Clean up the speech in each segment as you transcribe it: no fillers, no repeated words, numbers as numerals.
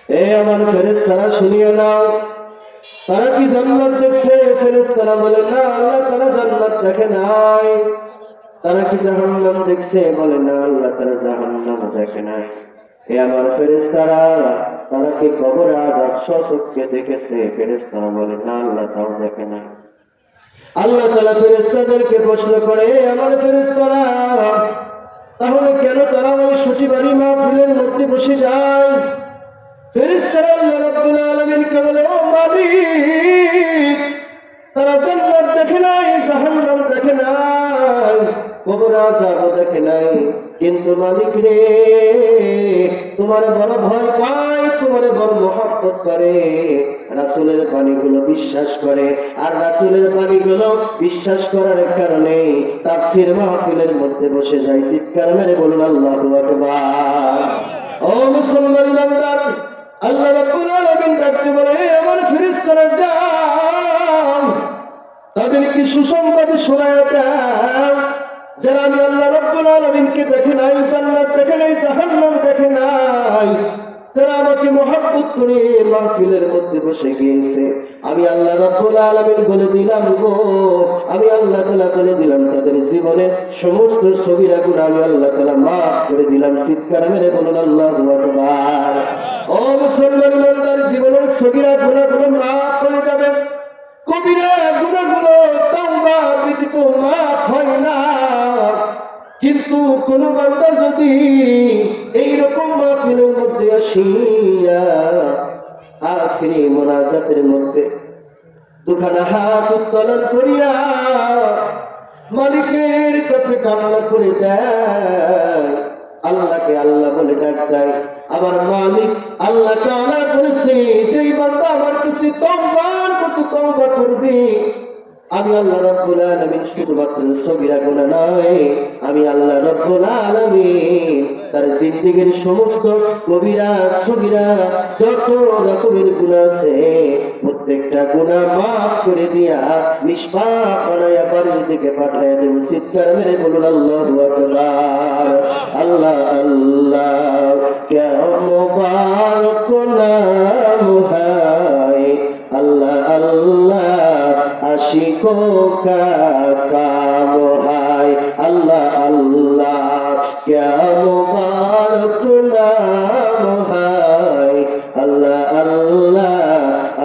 এ আমার ফেরেশতারা শুনিয়ে নাও, তারা কি জান্নাত দেখছে? ফেরেশতারা বলে না আল্লাহ, তারা জান্নাত দেখে নাই। তারা কি জাহান্নাম দেখছে? বলে না আল্লাহ, তারা জাহান্নাম দেখে নাই। এ আমার ফেরেশতারা, তারা কি কবরে আযাব স্বচক্ষে দেখেছে? ফেরেশতারা বলে না আল্লাহ, তাও দেখে নাই। আল্লাহ তাআলা ফেরেশতাদেরকে প্রশ্ন করে, আমার ফেরেশতারা, তাহলে কেন তারা ওই সচিবাড়ি মাহফিলের মধ্যে বসে যায়? ফেরেশতারা আল্লাহ রাব্বুল আলামিনকে বলে, ও মালিক, তারা জান্নাত দেখে নাই, জাহান্নাম দেখে নাই, কবর আযাব দেখে নাই, কিন্তু মালিক রে, তোমার বড় ভয় পায়, তোমার বড় মহব্বত করে, রাসূলের বাণীগুলো বিশ্বাস করে। আর রাসূলের বাণীগুলো বিশ্বাস করার কারণে তাফসীর মাহফিলের মধ্যে বসে যায়। চিৎকার মেরে বলুন আল্লাহু আকবার। ও মুসলমান বান্দা, আল্লাহ রাব্বুল আলামিন ডাকতে বলে, আমার ফেরেশতারা যাও, তাদেরকে সুসংবাদ শোনায় দাও, যারা আমি আল্লাহ রাব্বুল আলামিনকে দেখে নাই, জান্নাত দেখে নাই, জাহান্নাম দেখে নাই, যারা আমাকে মহব্বত করে মাহফিলের মধ্যে বসে গিয়েছে, আমি আল্লাহ রাব্বুল আলামিন বলে দিলাম গো, আমি আল্লাহ তাআলা বলে দিলাম তাদের জীবনের সমস্ত সগীরা গুনাহ আমি আল্লাহ তাআলা মাফ করে দিলাম। চিৎকার মেরে বলুন আল্লাহু আকবার। ও মুসলমান বান্দার জীবনের সগীরা গুনাহগুলো মাফ হয়ে যাবে, কবিরা গুনাহগুলো তাওবা ব্যতীত মাফ হয় না। কিন্তু কোন বান্দা যদি এইরকম মাহফিলের মধ্যে আসিয়া আখিরি মুনাজাতের মধ্যে দুখানা হাত উত্তোলন করিয়া মালিকের কাছে কামনা করে দেয়, আল্লাহকে আল্লাহ বলে ডাক দেয়, আমার মালিক আল্লাহ তাআলা বলেছে, যেই বান্দা আমার কাছে তওবার মতো তওবা করবে, আমি আল্লাহ রাব্বুল আলামিন শুধুমাত্র সগীরা গুনাহ নয়, আমি আল্লাহ রাব্বুল আলামিন তার জিন্দেগীর সমস্ত কবিরা সগীরা যত রকমের গুনাহ আছে প্রত্যেকটা গুনাহ মাফ করে দিয়া নিষ্পাপ বানায়া বাড়ির দিকে পাঠায় দেব। চিৎকার মেরে বলুন আল্লাহু আকবার। আল্লাহ আল্লাহ ক্যা মুবারক নাম হায়, আল্লাহ আল্লাহ আশিকো কা কাম হায়, আল্লাহ আল্লাহ ক্যা মুবারক নাম হায়, আল্লাহ আল্লাহ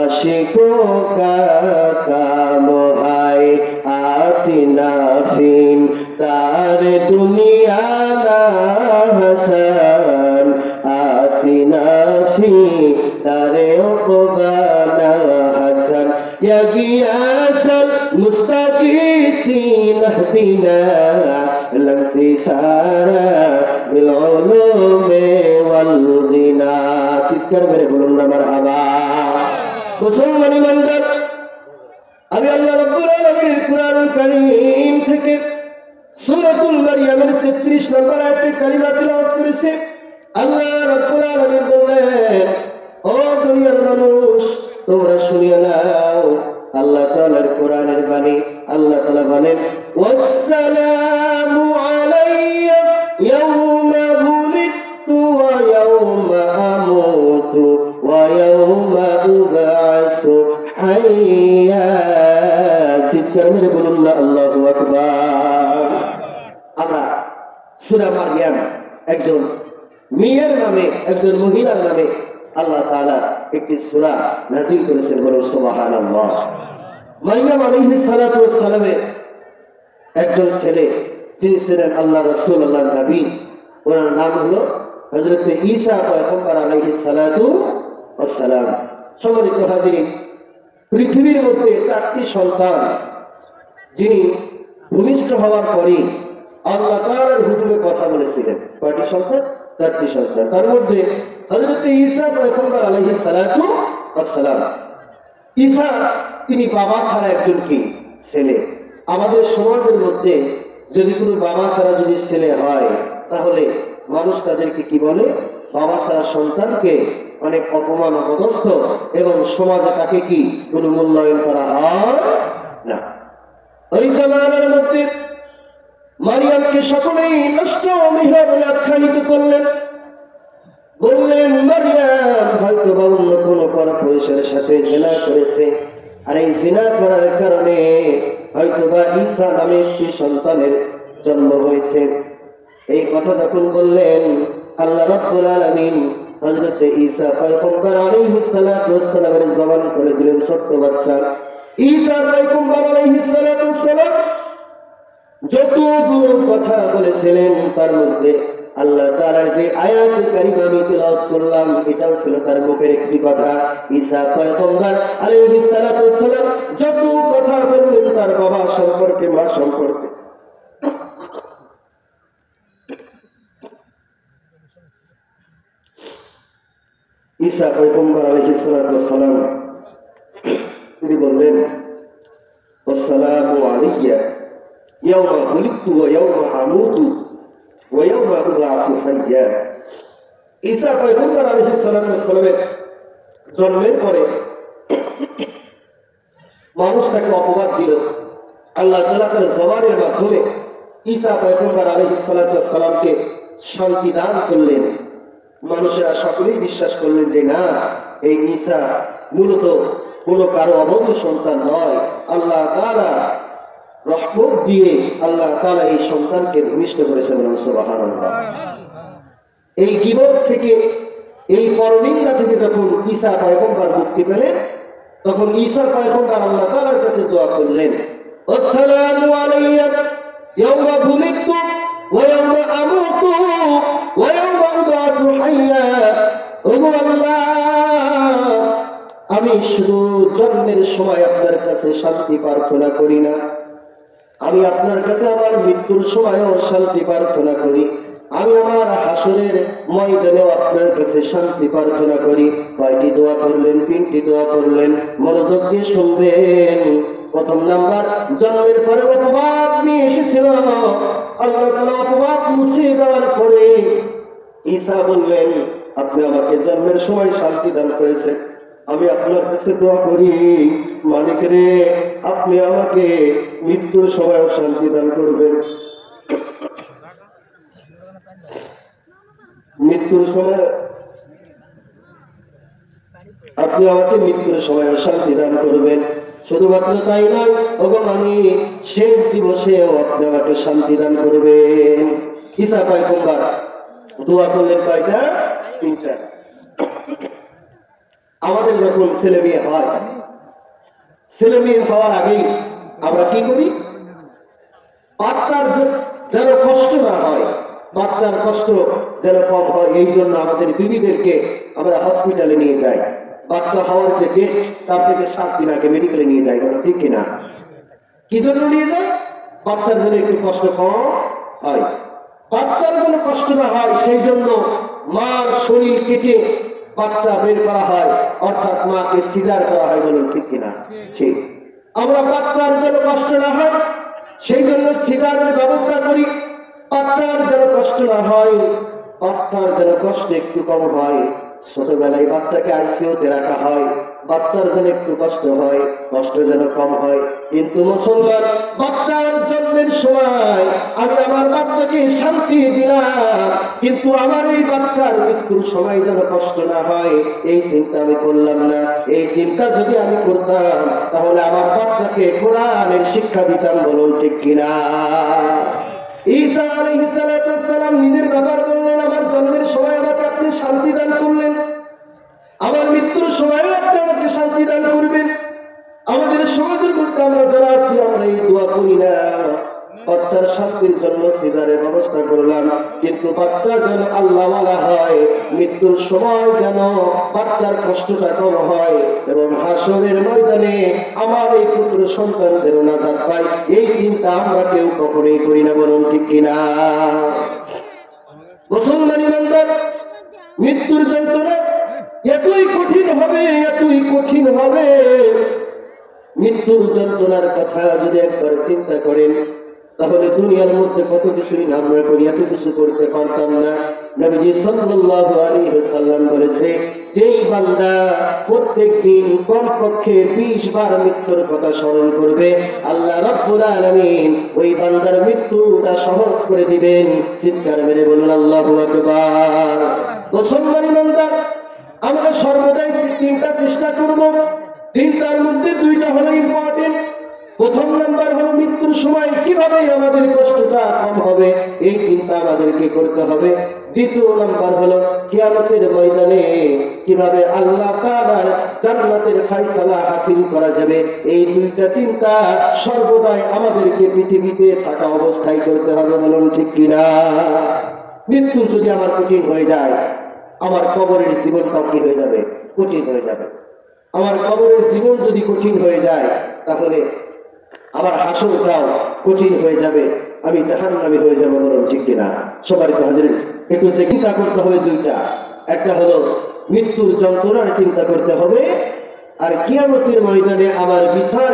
আশিকো কা কাম হায়, আতিনা ফিন তার দুনিয়া না হাসান, আতিনা ফি তারে উকবানা হাসান, ইয়া গিয়াসাল মুস্তাগীসিন ইহদিনা লামতিখারা বিল উলুমি ওয়াল গিনা। চিৎকার মেরে বলুন না মারহাবা। মুসলমান বান্দা, আমি আল্লাহ রাব্বুল আলামিনের কুরআনুল কারীম থেকে সূরাতুল মারইয়ামের 33 নম্বর আয়াতে কালিমা তিলাওয়াত করেছে। আল্লাহ রাব্বুল আলামিন বললেন, ও দুনিয়ার মানুষ, তোমরা শুনিয়ে নাও আল্লাহ তাআলার কোরআনের বাণী। আল্লাহ তাআলা বলেন, ওয়াসসালামু আলাইয়া ইয়াওমা বুলিদতু ওয়া ইয়াওমা আমুতু ওয়া ইয়াওমা উবআসু হাইয়া। চিৎকার মেরে বলুন আল্লাহু আকবার। আমরা সূরা মারইয়াম একজন মেয়ের নামে, একজন মহিলার নামে আল্লাহ তাআলা একটি সূরা নাযিল করেছেন, বলুন সুবহানাল্লাহ। মারইয়াম আলাইহিস সালাতু ওয়াস সালামের একজন ছেলে, যিনি ছিলেন আল্লাহ রাসূল, আল্লাহর নবী, ওনার নাম হলো হযরত ঈসা পয়গম্বর আলাইহিস সালাতু ওয়াস সালাম। সম্মানিত হাজিরিন, পৃথিবীর মধ্যে 4টি সন্তান যিনি ভূমিষ্ঠ হওয়ার পরে আল্লাহ তাআলার হুকুমে কথা বলেছিলেন। কয়টি সন্তান? 4টি সন্তান। তার মধ্যে হযরত ঈসা পয়গম্বর আলাইহিস সালাতু ওয়াস সালাম। ঈসা তিনি বাবা ছাড়া একজন কি ছেলে। আমাদের সমাজের মধ্যে যদি কোনো বাবা ছাড়া যদি ছেলে হয়, তাহলে মানুষ তাদেরকে কি বলে? বাবা ছাড়া সন্তানকে অনেক অপমান অপদস্থ, এবং সমাজে তাকে কি কোনো মূল্যায়ন করা হয় না। ওই জামানার মধ্যে মারিয়ামকে সকলেই নষ্ট মহিলা বলে আখ্যায়িত করলেন। বললেন, মারিয়াম হয়তো পুরুষের সাথে জিনা করেছে, আর এই জিনা করার কারণে হয়তোবা ঈসা নামে একটি সন্তানের জন্ম হয়েছে। এই কথা যখন বললেন, আল্লাহ রাব্বুল আলামিন হযরত ঈসা পয়গম্বর আলাইহিস সালাতু ওয়াস সালামের জবান করে দিলেন ছোট্ট বাচ্চা। ঈসা পয়গম্বর আলাইহিস সালাতু ওয়াস সালাম যতগুলো কথা বলেছিলেন তার মধ্যে আল্লাহ তাআলার যে আয়াতুল কারীমা আমি তেলাওয়াত করলাম এটাও ছিল তার মুখের একটি কথা। ঈসা পয়গম্বর আলাইহিস সালাতু ওয়াস সালাম যত কথা বললেন তার বাবা সম্পর্কে, মা সম্পর্কে, ঈসা পয়গম্বর আলাইহিস সালাতু ওয়াস সালাম তিনি বললেন, আসসালামু আলাইয়া ইয়াওমা উলিদতু ওয়া ইয়াওমা আমুতু ওয়া ইয়াওমা উবআসু হাইয়া। ঈসা পয়গম্বর আলাইহিস সালাতু ওয়াস সালামের জন্মের পরে মানুষ তাকে অপবাদ দিল। আল্লাহ তাআলা তার জবানের মাধ্যমে ঈসা পয়গম্বর আলাইহিস সালাতু ওয়াস সালামকে শান্তি দান করলেন। মানুষেরা সকলেই বিশ্বাস করলেন যে না, এই ঈসা মূলত কোনো কারো অবৈধ সন্তান নয়, আল্লাহ তাআলা রহমত দিয়ে আল্লাহ তাআলা এই সন্তানকে ভূমিষ্ঠ করেছেন। সুবহানাল্লাহ। এই গীবত থেকে, এই পরনিন্দা থেকে যখন ঈসা পয়গম্বর মুক্তি পেলেন, তখন ঈসা পয়গম্বর আল্লাহ তাআলার কাছে দোয়া করলেন, আসসালামু আলাইয়া ইয়াওমা বুলিদতু ওয়া ইয়াওমা আমুতু ওয়া ইয়াওমা উবআসু হাইয়া। ওগো আল্লাহ, আমি শুধু জন্মের সময় আপনার কাছে শান্তি প্রার্থনা করি না, আমি আপনার কাছে আমার মৃত্যুর সময়ও শান্তি প্রার্থনা করি, আমি আমার হাসরের ময়দানেও আপনার কাছে শান্তি প্রার্থনা করি। কয়টি দোয়া করলেন? 3টি দোয়া করলেন। মনোযোগ দিয়ে শুনবেন। প্রথম নাম্বার, জন্মের পরে অপবাদ নিয়ে এসেছিল, আল্লাহ তাআলা অপবাদ মুছে দেওয়ার পরে ঈসা বললেন, আপনি আমাকে জন্মের সময় শান্তি দান করেছেন, আমি আপনার কাছে দোয়া করি, মালিক রে, আপনি আমাকে মৃত্যুর সময়ও শান্তি দান করবেন। মৃত্যুর সময় আপনি আমাকে মৃত্যুর সময়ও শান্তি দান করবেন। শুধুমাত্র তাই নয়, ওগো মালিক, শেষ দিবসেও আপনি আমাকে শান্তি দান করবেন। ঈসা পয়গম্বর দোয়া করলেন কয়টা? 3টা। আমাদের যখন ছেলে মেয়ে হয়, ছেলে মেয়ে হওয়ার আগেই আমরা কি করি? বাচ্চার যেন কষ্ট না হয়, বাচ্চার কষ্ট যেন কম হয়, এই জন্য আমাদের বিবিদেরকে আমরা হসপিটালে নিয়ে যাই। বাচ্চা হওয়ার যে ডেট, তার থেকে 7 দিন আগে মেডিকেলে নিয়ে যাই, ঠিক কিনা? কি জন্য নিয়ে যাই? বাচ্চার যেন একটু কষ্ট কম হয়, বাচ্চার যেন কষ্ট না হয়, সেই জন্য মার শরীর কেটে বাচ্চা বের করা হয়, অর্থাৎ মাকে সিজার করা হয়, বলুন ঠিক কিনা? ঠিক। আমরা বাচ্চার যেন কষ্ট না হয় সেই জন্য সিজারের ব্যবস্থা করি, বাচ্চার যেন কষ্ট না হয়, বাচ্চার যেন কষ্ট একটু কম হয়, ছোটবেলায় বাচ্চাকে আইসিইউতে রাখা হয়, বাচ্চার যেন একটু কষ্ট হয়, কষ্ট যেন কম হয়। কিন্তু মুসলমান, বাচ্চার জন্মের সময় আমি আমার বাচ্চাকে শান্তি দিলাম, কিন্তু আমার এই বাচ্চার মৃত্যুর সময় যেন কষ্ট না হয়, এই চিন্তা আমি করলাম না। এই চিন্তা যদি আমি করতাম, তাহলে আমার বাচ্চাকে কোরআনের শিক্ষা দিতাম, বলুন ঠিক কিনা? ঈসা আলাইহিস সালাম নিজের ব্যাপার বললেন, আমার জন্মের সময় আমাকে আপনি শান্তি দান করলেন, আমার মৃত্যুর সময়ও আপনি আমাকে শান্তি দান করবেন। আমাদের সমাজের মধ্যে আমরা যারা আছি, আমরা এই দোয়া করি না। বাচ্চার শান্তির জন্য সিজারের ব্যবস্থা করলাম, কিন্তু বাচ্চা যেন আল্লাহওয়ালা হয়, মৃত্যুর সময় যেন বাচ্চার কষ্টটা কম হয়, এবং হাসরের ময়দানে আমার এই পুত্র সন্তানদের নাজাত পায়, এই চিন্তা আমরা কেউ কখনোই করি না, বলুন ঠিক কিনা? মুসলমান ইমানদার, মৃত্যুর যন্ত্রণা এতই কঠিন হবে, এতই কঠিন হবে। মৃত্যুর যন্ত্রণার কথা যদি একবার চিন্তা করেন, তাহলে দুনিয়ার মধ্যে কত কিছুই আমরা করি, এত কিছু করতে পারতাম না। নবীজি সাল্লাল্লাহু আলাইহি ওয়াসাল্লাম বলেছে, যেই বান্দা প্রত্যেকদিন কমপক্ষে 20 বার মৃত্যুর কথা স্মরণ করবে, আল্লাহ রাব্বুল আলামিন ওই বান্দার মৃত্যুটা সহজ করে দিবেন। চিৎকার মেরে বলুন আল্লাহু আকবার। মুসলমান ইমানদার, আমরা সর্বদাই তিনটা চেষ্টা করব, তিনটার মধ্যে দুইটা হলো ইম্পর্টেন্ট। প্রথম নাম্বার হলো মৃত্যুর সময় কিভাবে আমাদের কষ্টটা কম হবে, এই চিন্তা আমাদেরকে করতে হবে। দ্বিতীয় নাম্বার হলো কিয়ামতের ময়দানে কিভাবে আল্লাহ তাআলার জান্নাতের ফয়সালা হাসিল করা যাবে, এই দুইটা চিন্তা সর্বদাই আমাদেরকে পৃথিবীতে থাকা অবস্থায় করতে হবে। বলুন ঠিক কিনা? মৃত্যু যদি আমার কঠিন হয়ে যায়, আমার কবরের জীবনটাও কি হয়ে যাবে? কঠিন হয়ে যাবে। আমার কবরের জীবন যদি কঠিন হয়ে যায়, তাহলে আমার হাসরটাও কঠিন হয়ে যাবে, আমি জাহান্নামী হয়ে যাবো। বলুন ঠিক কিনা? সবারই তো হাজির একটু চিন্তা করতে হবে দুইটা, একটা হলো মৃত্যুর যন্ত্রণার চিন্তা করতে হবে, আর কিয়ামতের ময়দানে আমার বিচার